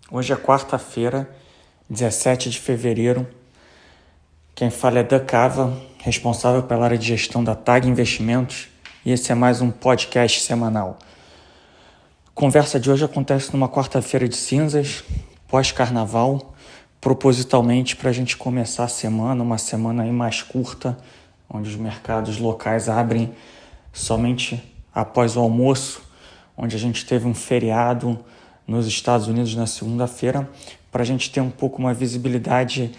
Hoje é quarta-feira, 17 de fevereiro. Quem fala é Dan Cava, responsável pela área de gestão da TAG Investimentos, e esse é mais um podcast semanal. A conversa de hoje acontece numa quarta-feira de cinzas, pós-carnaval, propositalmente para a gente começar a semana, uma semana aí mais curta, onde os mercados locais abrem somente após o almoço, onde a gente teve um feriado nos Estados Unidos na segunda-feira, para a gente ter um pouco uma visibilidade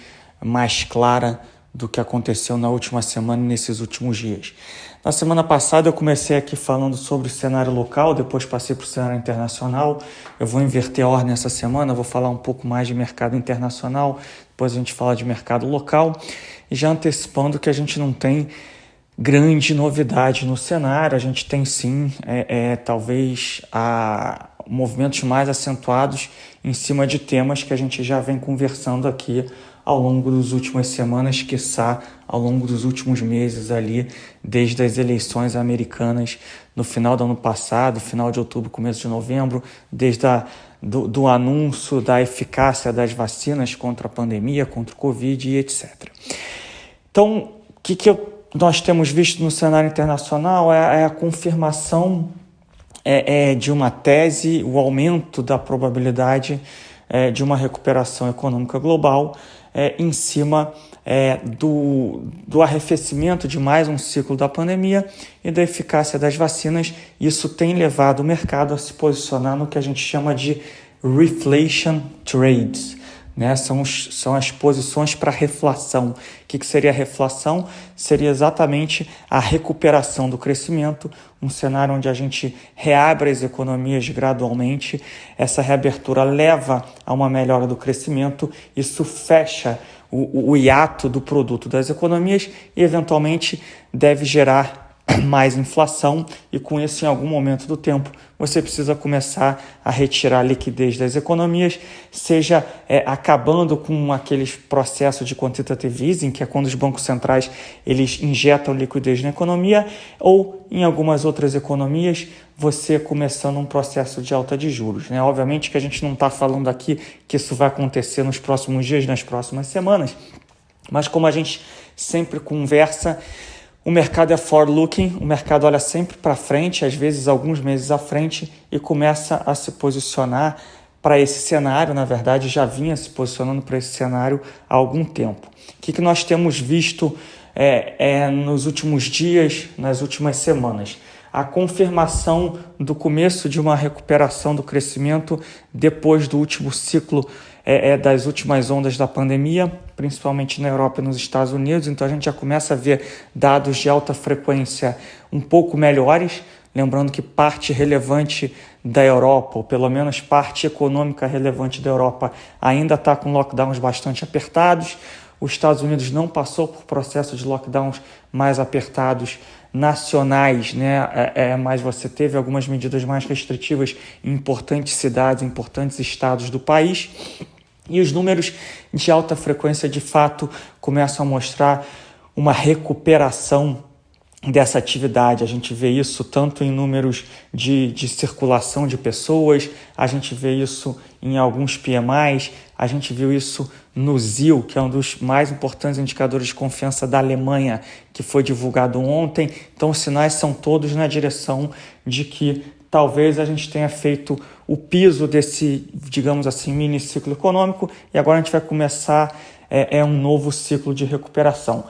mais clara do que aconteceu na última semana e nesses últimos dias. Na semana passada eu comecei aqui falando sobre o cenário local, depois passei para o cenário internacional. Eu vou inverter a ordem essa semana, vou falar um pouco mais de mercado internacional, depois a gente fala de mercado local, e já antecipando que a gente não tem grande novidade no cenário. A gente tem sim, talvez, movimentos mais acentuados em cima de temas que a gente já vem conversando aqui ao longo das últimas semanas, quiçá ao longo dos últimos meses ali, desde as eleições americanas no final do ano passado, final de outubro, começo de novembro, desde do anúncio da eficácia das vacinas contra a pandemia, contra o Covid e etc. Então, o que nós temos visto no cenário internacional é a confirmação de uma tese, o aumento da probabilidade de uma recuperação econômica global em cima do arrefecimento de mais um ciclo da pandemia e da eficácia das vacinas. Isso tem levado o mercado a se posicionar no que a gente chama de reflation trades, né? São as posições para reflação. O que seria a reflação? Seria exatamente a recuperação do crescimento, um cenário onde a gente reabre as economias gradualmente, essa reabertura leva a uma melhora do crescimento, isso fecha o hiato do produto das economias e, eventualmente, deve gerar mais inflação, e com isso, em algum momento do tempo, você precisa começar a retirar a liquidez das economias, seja acabando com aqueles processos de quantitative easing, que é quando os bancos centrais eles injetam liquidez na economia, ou em algumas outras economias, você começando um processo de alta de juros, né? Obviamente que a gente não está falando aqui que isso vai acontecer nos próximos dias, nas próximas semanas, mas como a gente sempre conversa, o mercado é forward-looking, o mercado olha sempre para frente, às vezes alguns meses à frente, e começa a se posicionar para esse cenário. Na verdade, já vinha se posicionando para esse cenário há algum tempo. O que nós temos visto nos últimos dias, nas últimas semanas? A confirmação do começo de uma recuperação do crescimento depois do último ciclo das últimas ondas da pandemia, principalmente na Europa e nos Estados Unidos. Então a gente já começa a ver dados de alta frequência um pouco melhores, lembrando que parte relevante da Europa, ou pelo menos parte econômica relevante da Europa, ainda está com lockdowns bastante apertados. Os Estados Unidos não passou por processo de lockdowns mais apertados nacionais, né? Mas você teve algumas medidas mais restritivas em importantes cidades, em importantes estados do país. E os números de alta frequência, de fato, começam a mostrar uma recuperação dessa atividade. A gente vê isso tanto em números de circulação de pessoas, a gente vê isso em alguns PMIs, a gente viu isso no ZIL, que é um dos mais importantes indicadores de confiança da Alemanha, que foi divulgado ontem. Então, os sinais são todos na direção de que talvez a gente tenha feito o piso desse, digamos assim, mini ciclo econômico, e agora a gente vai começar um novo ciclo de recuperação.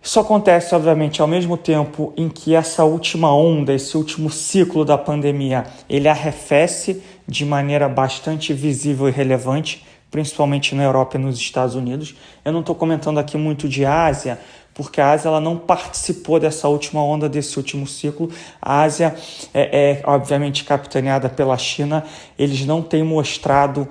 Isso acontece, obviamente, ao mesmo tempo em que essa última onda, esse último ciclo da pandemia, ele arrefece de maneira bastante visível e relevante, principalmente na Europa e nos Estados Unidos. Eu não estou comentando aqui muito de Ásia, porque a Ásia ela não participou dessa última onda, desse último ciclo. A Ásia obviamente capitaneada pela China, eles não têm mostrado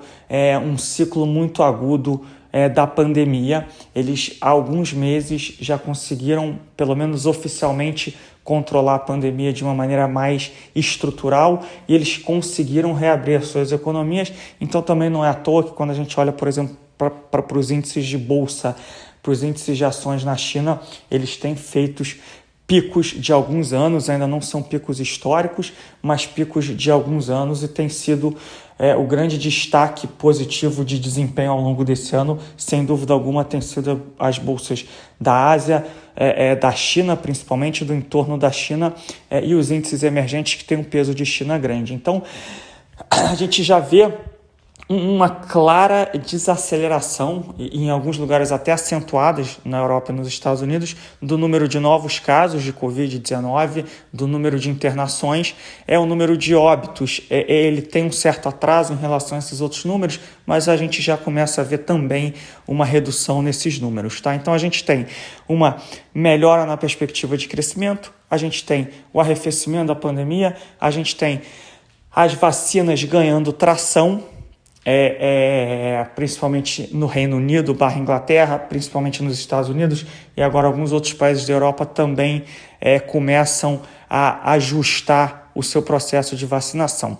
um ciclo muito agudo da pandemia. Eles há alguns meses já conseguiram, pelo menos oficialmente, controlar a pandemia de uma maneira mais estrutural, e eles conseguiram reabrir as suas economias. Então também não é à toa que quando a gente olha, por exemplo, para os índices de bolsa, para os índices de ações na China, eles têm feito picos de alguns anos, ainda não são picos históricos, mas picos de alguns anos, e tem sido o grande destaque positivo de desempenho ao longo desse ano, sem dúvida alguma, tem sido as bolsas da Ásia, da China, principalmente do entorno da China, e os índices emergentes que têm um peso de China grande. Então, a gente já vê uma clara desaceleração, em alguns lugares até acentuadas na Europa e nos Estados Unidos, do número de novos casos de Covid-19, do número de internações. O número de óbitos, ele tem um certo atraso em relação a esses outros números, mas a gente já começa a ver também uma redução nesses números, tá? Então a gente tem uma melhora na perspectiva de crescimento, a gente tem o arrefecimento da pandemia, a gente tem as vacinas ganhando tração, principalmente no Reino Unido / Inglaterra, principalmente nos Estados Unidos, e agora alguns outros países da Europa também começam a ajustar o seu processo de vacinação.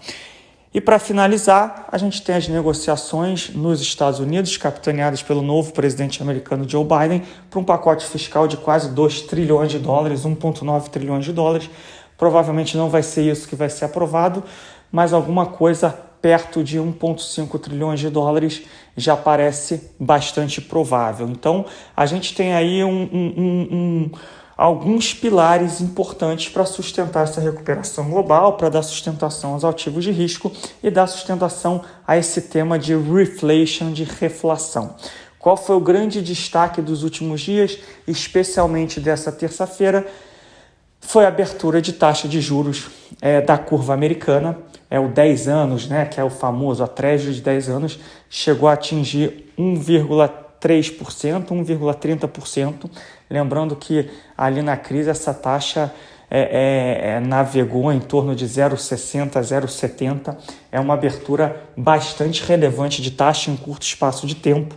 E para finalizar, a gente tem as negociações nos Estados Unidos, capitaneadas pelo novo presidente americano Joe Biden, para um pacote fiscal de quase 2 trilhões de dólares, 1,9 trilhões de dólares. Provavelmente não vai ser isso que vai ser aprovado, mas alguma coisa perto de 1,5 trilhões de dólares já parece bastante provável. Então, a gente tem aí alguns pilares importantes para sustentar essa recuperação global, para dar sustentação aos ativos de risco e dar sustentação a esse tema de reflation, de reflação. Qual foi o grande destaque dos últimos dias, especialmente dessa terça-feira? Foi a abertura de taxa de juros da curva americana, o 10 anos, né, que é o famoso, a Treasury de 10 anos, chegou a atingir 1,3%, 1,30%. Lembrando que ali na crise essa taxa navegou em torno de 0,60%, 0,70%. É uma abertura bastante relevante de taxa em curto espaço de tempo.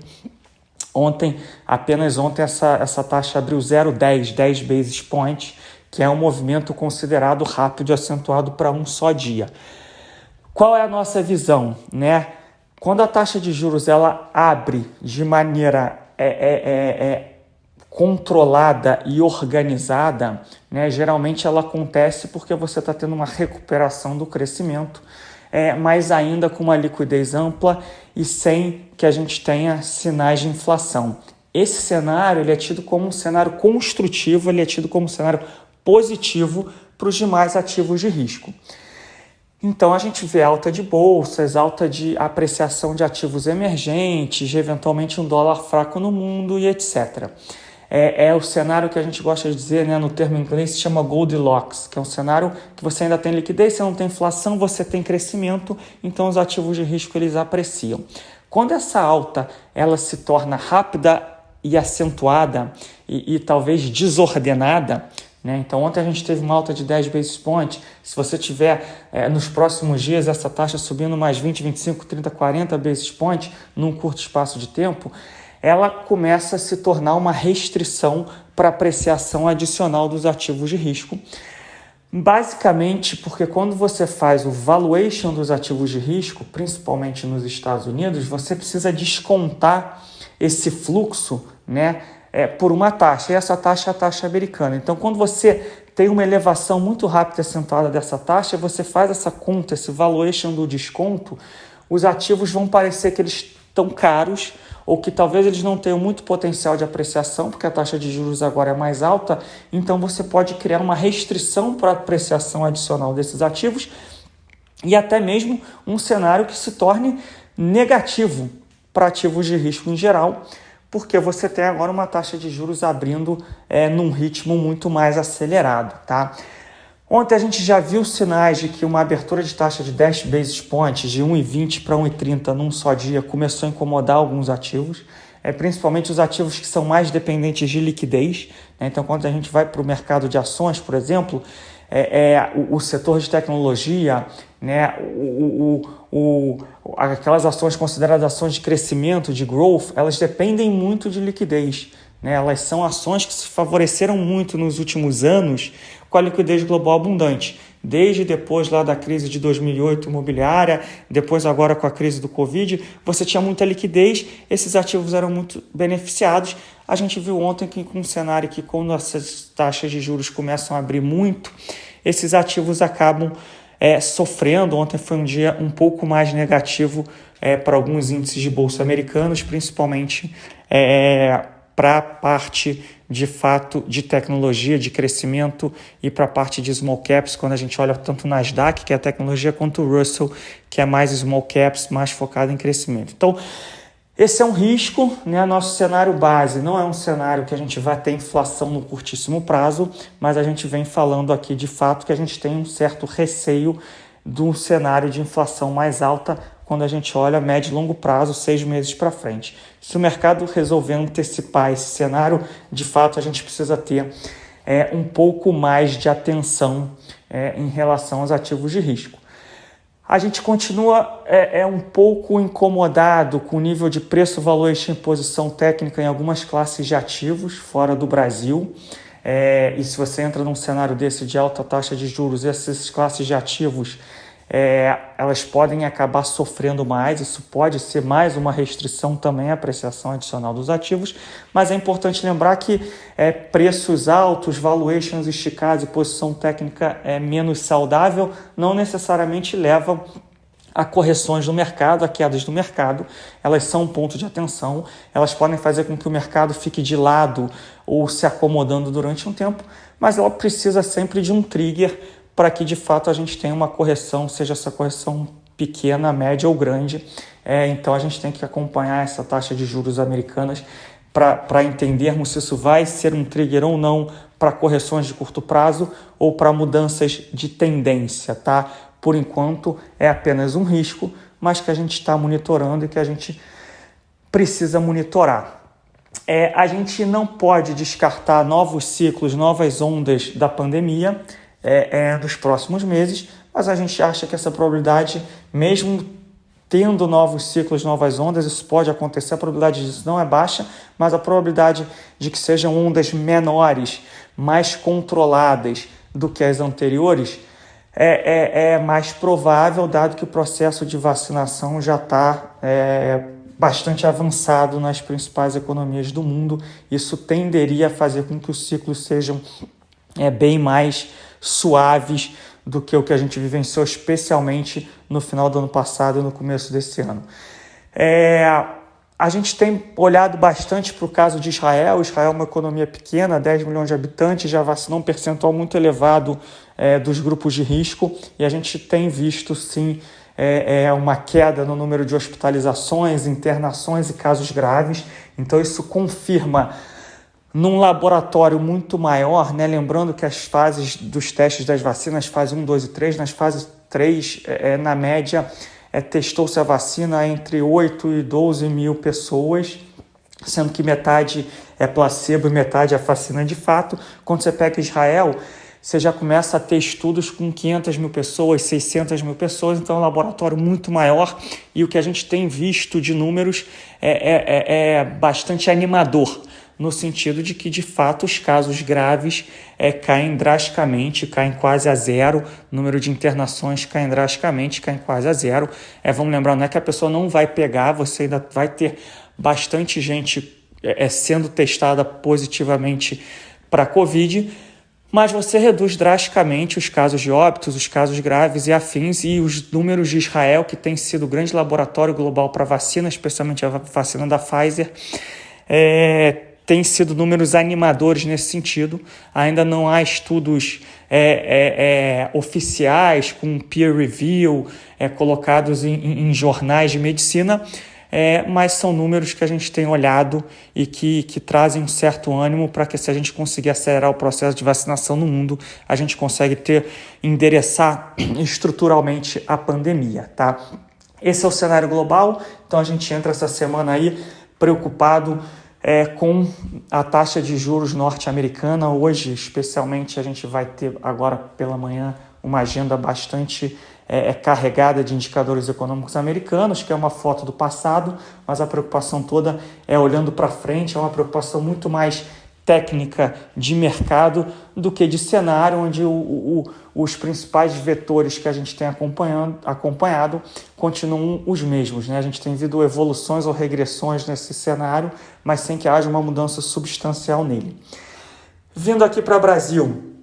Apenas ontem, essa taxa abriu 0,10, 10 basis points, que é um movimento considerado rápido e acentuado para um só dia. Qual é a nossa visão, né? Quando a taxa de juros ela abre de maneira controlada e organizada, né? Geralmente ela acontece porque você está tendo uma recuperação do crescimento, mas ainda com uma liquidez ampla e sem que a gente tenha sinais de inflação. Esse cenário ele é tido como um cenário construtivo, ele é tido como um cenário positivo para os demais ativos de risco. Então, a gente vê alta de bolsas, alta de apreciação de ativos emergentes, eventualmente um dólar fraco no mundo e etc. É o cenário que a gente gosta de dizer, né, no termo em inglês, se chama Goldilocks, que é um cenário que você ainda tem liquidez, você não tem inflação, você tem crescimento, então os ativos de risco eles apreciam. Quando essa alta ela se torna rápida e acentuada e talvez desordenada, né? Então, ontem a gente teve uma alta de 10 basis points. Se você tiver nos próximos dias essa taxa subindo mais 20, 25, 30, 40 basis points num curto espaço de tempo, ela começa a se tornar uma restrição para apreciação adicional dos ativos de risco. Basicamente porque quando você faz o valuation dos ativos de risco, principalmente nos Estados Unidos, você precisa descontar esse fluxo, né, por uma taxa, e essa taxa é a taxa americana. Então, quando você tem uma elevação muito rápida e acentuada dessa taxa, você faz essa conta, esse valuation do desconto, os ativos vão parecer que eles estão caros ou que talvez eles não tenham muito potencial de apreciação, porque a taxa de juros agora é mais alta, então você pode criar uma restrição para a apreciação adicional desses ativos e até mesmo um cenário que se torne negativo para ativos de risco em geral, porque você tem agora uma taxa de juros abrindo num ritmo muito mais acelerado, tá? Ontem a gente já viu sinais de que uma abertura de taxa de 10 basis points, de 1,20 para 1,30 num só dia, começou a incomodar alguns ativos, principalmente os ativos que são mais dependentes de liquidez, né? Então, quando a gente vai para o mercado de ações, por exemplo, o setor de tecnologia, né, aquelas ações consideradas ações de crescimento, de growth, elas dependem muito de liquidez, né? Elas são ações que se favoreceram muito nos últimos anos com a liquidez global abundante. desde depois lá da crise de 2008 imobiliária, depois agora com a crise do Covid, você tinha muita liquidez, esses ativos eram muito beneficiados. A gente viu ontem que com um cenário que quando essas taxas de juros começam a abrir muito, esses ativos acabam sofrendo. Ontem foi um dia um pouco mais negativo para alguns índices de bolsa americanos, principalmente para a parte de fato de tecnologia, de crescimento, e para a parte de small caps, quando a gente olha tanto o Nasdaq, que é a tecnologia, quanto o Russell, que é mais small caps, mais focado em crescimento. Então, esse é um risco, né? Nosso cenário base não é um cenário que a gente vai ter inflação no curtíssimo prazo, mas a gente vem falando aqui de fato que a gente tem um certo receio do cenário de inflação mais alta quando a gente olha médio e longo prazo, 6 meses para frente. Se o mercado resolver antecipar esse cenário, de fato a gente precisa ter um pouco mais de atenção em relação aos ativos de risco. A gente continua um pouco incomodado com o nível de preço, valuation e posição técnica em algumas classes de ativos fora do Brasil. E se você entra num cenário desse de alta taxa de juros, essas classes de ativos elas podem acabar sofrendo mais. Isso pode ser mais uma restrição também à apreciação adicional dos ativos, mas é importante lembrar que preços altos, valuations esticados e posição técnica menos saudável não necessariamente levam a correções do mercado, a quedas do mercado. Elas são um ponto de atenção, elas podem fazer com que o mercado fique de lado ou se acomodando durante um tempo, mas ela precisa sempre de um trigger para que de fato a gente tenha uma correção, seja essa correção pequena, média ou grande. Então a gente tem que acompanhar essa taxa de juros americanas para entendermos se isso vai ser um trigger ou não para correções de curto prazo ou para mudanças de tendência, tá? Por enquanto é apenas um risco, mas que a gente está monitorando e que a gente precisa monitorar. A gente não pode descartar novos ciclos, novas ondas da pandemia nos próximos meses, mas a gente acha que essa probabilidade, mesmo tendo novos ciclos, novas ondas, isso pode acontecer, a probabilidade disso não é baixa, mas a probabilidade de que sejam ondas menores, mais controladas do que as anteriores, é mais provável, dado que o processo de vacinação já está bastante avançado nas principais economias do mundo. Isso tenderia a fazer com que os ciclos sejam bem mais suaves do que o que a gente vivenciou, especialmente no final do ano passado e no começo desse ano. A gente tem olhado bastante para o caso de Israel. Israel é uma economia pequena, 10 milhões de habitantes, já vacinou um percentual muito elevado dos grupos de risco, e a gente tem visto, sim, uma queda no número de hospitalizações, internações e casos graves. Então isso confirma, num laboratório muito maior, né? Lembrando que as fases dos testes das vacinas, fase 1, 2 e 3, nas fases 3, na média, testou-se a vacina entre 8 e 12 mil pessoas, sendo que metade é placebo e metade é vacina de fato. Quando você pega Israel, você já começa a ter estudos com 500 mil pessoas, 600 mil pessoas, então é um laboratório muito maior, e o que a gente tem visto de números é bastante animador, no sentido de que, de fato, os casos graves caem drasticamente, caem quase a zero, o número de internações caem drasticamente, caem quase a zero. Vamos lembrar, não é que a pessoa não vai pegar, você ainda vai ter bastante gente sendo testada positivamente para a Covid, mas você reduz drasticamente os casos de óbitos, os casos graves e afins, e os números de Israel, que tem sido o grande laboratório global para vacina, especialmente a vacina da Pfizer, tem sido números animadores nesse sentido. Ainda não há estudos oficiais com peer review colocados em jornais de medicina, mas são números que a gente tem olhado e que trazem um certo ânimo para que, se a gente conseguir acelerar o processo de vacinação no mundo, a gente consegue endereçar estruturalmente a pandemia, tá? Esse é o cenário global. Então a gente entra essa semana aí preocupado com a taxa de juros norte-americana. Hoje, especialmente, a gente vai ter agora pela manhã uma agenda bastante carregada de indicadores econômicos americanos, que é uma foto do passado, mas a preocupação toda é olhando para frente, é uma preocupação muito mais técnica de mercado do que de cenário, onde os principais vetores que a gente tem acompanhado continuam os mesmos, né? A gente tem visto evoluções ou regressões nesse cenário, mas sem que haja uma mudança substancial nele. Vindo aqui para o Brasil,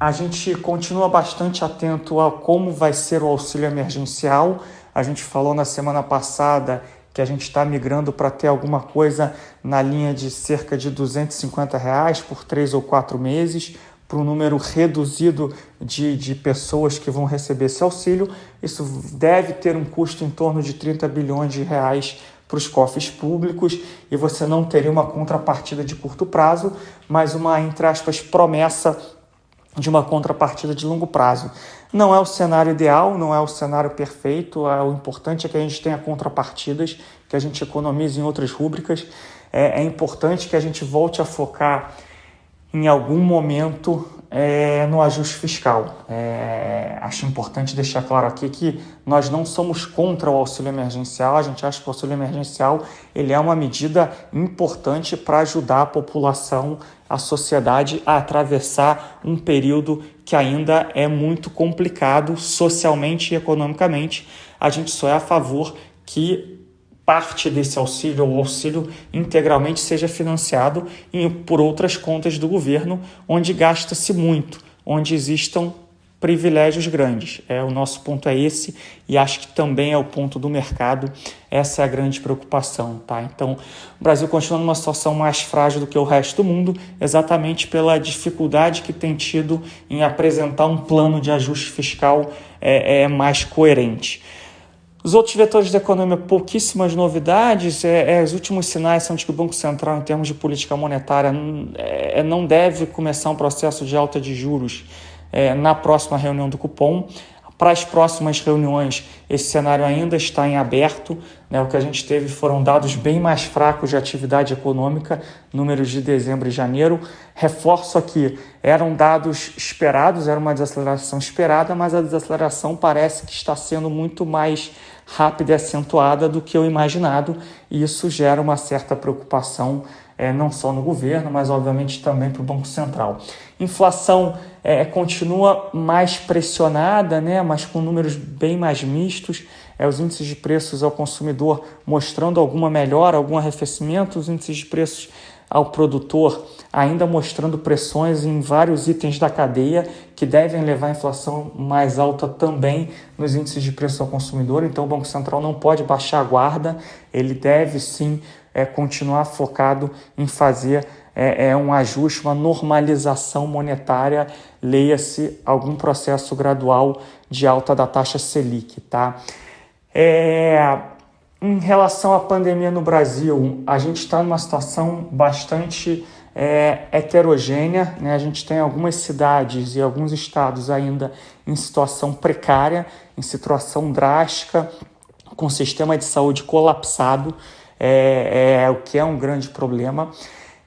a gente continua bastante atento a como vai ser o auxílio emergencial. A gente falou na semana passada que a gente está migrando para ter alguma coisa na linha de cerca de R$250 por 3 ou 4 meses, para um número reduzido de pessoas que vão receber esse auxílio. Isso deve ter um custo em torno de R$30 bilhões para os cofres públicos, e você não teria uma contrapartida de curto prazo, mas uma, entre aspas, promessa de uma contrapartida de longo prazo. Não é o cenário ideal, não é o cenário perfeito, o importante é que a gente tenha contrapartidas, que a gente economize em outras rúbricas. É importante que a gente volte a focar em algum momento no ajuste fiscal. Acho importante deixar claro aqui que nós não somos contra o auxílio emergencial. A gente acha que o auxílio emergencial ele é uma medida importante para ajudar a população, a sociedade a atravessar um período que ainda é muito complicado socialmente e economicamente. A gente só é a favor que parte desse auxílio, ou auxílio integralmente, seja financiado por outras contas do governo, onde gasta-se muito, onde existam privilégios grandes. O nosso ponto é esse, e acho que também é o ponto do mercado. Essa é a grande preocupação, tá? Então, o Brasil continua numa situação mais frágil do que o resto do mundo, exatamente pela dificuldade que tem tido em apresentar um plano de ajuste fiscal mais coerente. Os outros vetores da economia, pouquíssimas novidades. Os últimos sinais são de que o Banco Central, em termos de política monetária, não deve começar um processo de alta de juros na próxima reunião do Copom. Para as próximas reuniões, esse cenário ainda está em aberto, né? O que a gente teve foram dados bem mais fracos de atividade econômica, números de dezembro e janeiro. Reforço aqui, eram dados esperados, era uma desaceleração esperada, mas a desaceleração parece que está sendo muito mais rápida e acentuada do que o imaginado, e isso gera uma certa preocupação, não só no governo, mas obviamente também para o Banco Central. Inflação continua mais pressionada, né, mas com números bem mais mistos. Os índices de preços ao consumidor mostrando alguma melhora, algum arrefecimento, os índices de preços ao produtor ainda mostrando pressões em vários itens da cadeia que devem levar a inflação mais alta também nos índices de preço ao consumidor. Então o Banco Central não pode baixar a guarda, ele deve sim continuar focado em fazer um ajuste, uma normalização monetária, leia-se algum processo gradual de alta da taxa Selic, tá? Em relação à pandemia no Brasil, a gente está numa situação bastante heterogênea, né? A gente tem algumas cidades e alguns estados ainda em situação precária, em situação drástica, com o sistema de saúde colapsado, o que é um grande problema.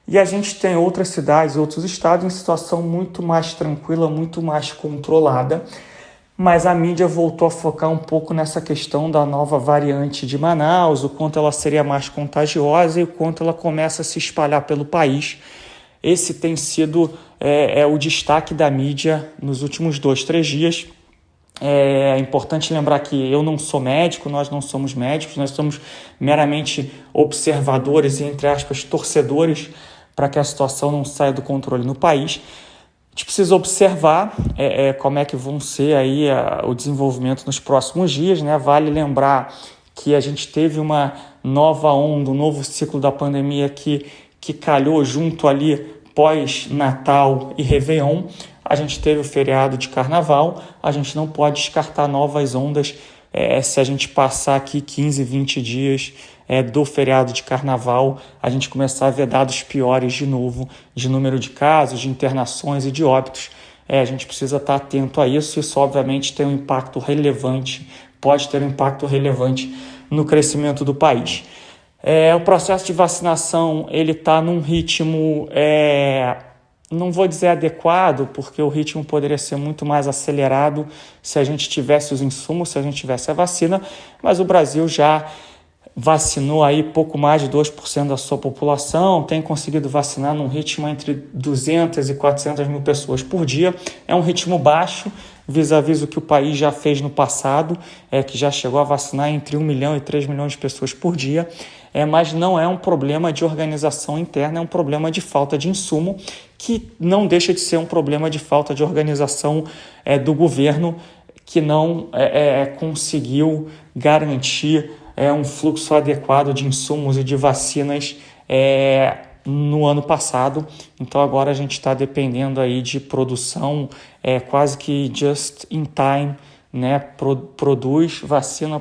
E a gente tem outras cidades, outros estados em situação muito mais tranquila, muito mais controlada, mas a mídia voltou a focar um pouco nessa questão da nova variante de Manaus, o quanto ela seria mais contagiosa e o quanto ela começa a se espalhar pelo país. Esse tem sido o destaque da mídia nos últimos 2-3 dias. É importante lembrar que eu não sou médico, nós não somos médicos, nós somos meramente observadores e, entre aspas, torcedores para que a situação não saia do controle no país. A gente precisa observar como é que vão ser aí o desenvolvimento nos próximos dias, né? Vale lembrar que a gente teve uma nova onda, um novo ciclo da pandemia que calhou junto ali pós-Natal e Réveillon. A gente teve o feriado de Carnaval, a gente não pode descartar novas ondas se a gente passar aqui 15, 20 dias do feriado de Carnaval, a gente começar a ver dados piores de novo, de número de casos, de internações e de óbitos. A gente precisa estar atento a isso. Isso obviamente tem um impacto relevante, pode ter um impacto relevante no crescimento do país. O processo de vacinação ele está num ritmo, não vou dizer adequado, porque o ritmo poderia ser muito mais acelerado se a gente tivesse os insumos, se a gente tivesse a vacina, mas o Brasil já vacinou aí pouco mais de 2% da sua população, tem conseguido vacinar num ritmo entre 200 e 400 mil pessoas por dia. É um ritmo baixo, vis-à-vis o que o país já fez no passado, que já chegou a vacinar entre 1 milhão e 3 milhões de pessoas por dia, mas não é um problema de organização interna, é um problema de falta de insumo, que não deixa de ser um problema de falta de organização do governo, que não conseguiu garantir um fluxo adequado de insumos e de vacinas no ano passado. Então agora a gente está dependendo aí de produção quase que just in time, né? Produz vacina.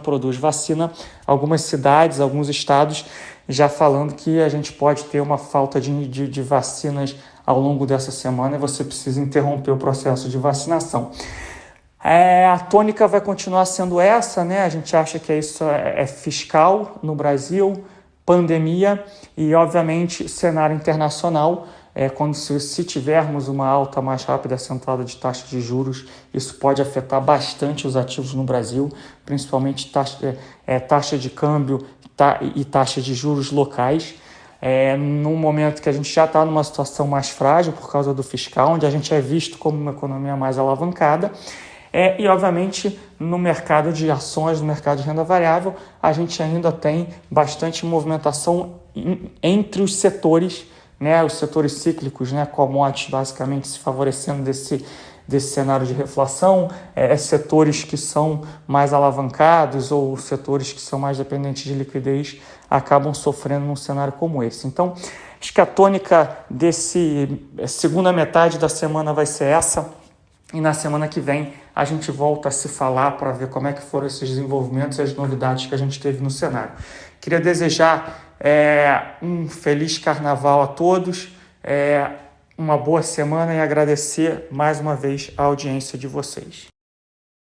Algumas cidades, alguns estados já falando que a gente pode ter uma falta de vacinas ao longo dessa semana e você precisa interromper o processo de vacinação. A tônica vai continuar sendo essa, né? A gente acha que isso é fiscal no Brasil, pandemia e, obviamente, cenário internacional. Quando se tivermos uma alta mais rápida acentuada de taxa de juros, isso pode afetar bastante os ativos no Brasil, principalmente taxa de câmbio e taxa de juros locais. Num momento que a gente já está numa situação mais frágil por causa do fiscal, onde a gente é visto como uma economia mais alavancada. E, obviamente, no mercado de ações, no mercado de renda variável, a gente ainda tem bastante movimentação entre os setores, né, os setores cíclicos, né, commodities basicamente se favorecendo desse cenário de reflação, setores que são mais alavancados ou setores que são mais dependentes de liquidez acabam sofrendo num cenário como esse. Então, acho que a tônica desse segunda metade da semana vai ser essa. E na semana que vem a gente volta a se falar para ver como é que foram esses desenvolvimentos e as novidades que a gente teve no cenário. Queria desejar um feliz carnaval a todos, uma boa semana e agradecer mais uma vez a audiência de vocês.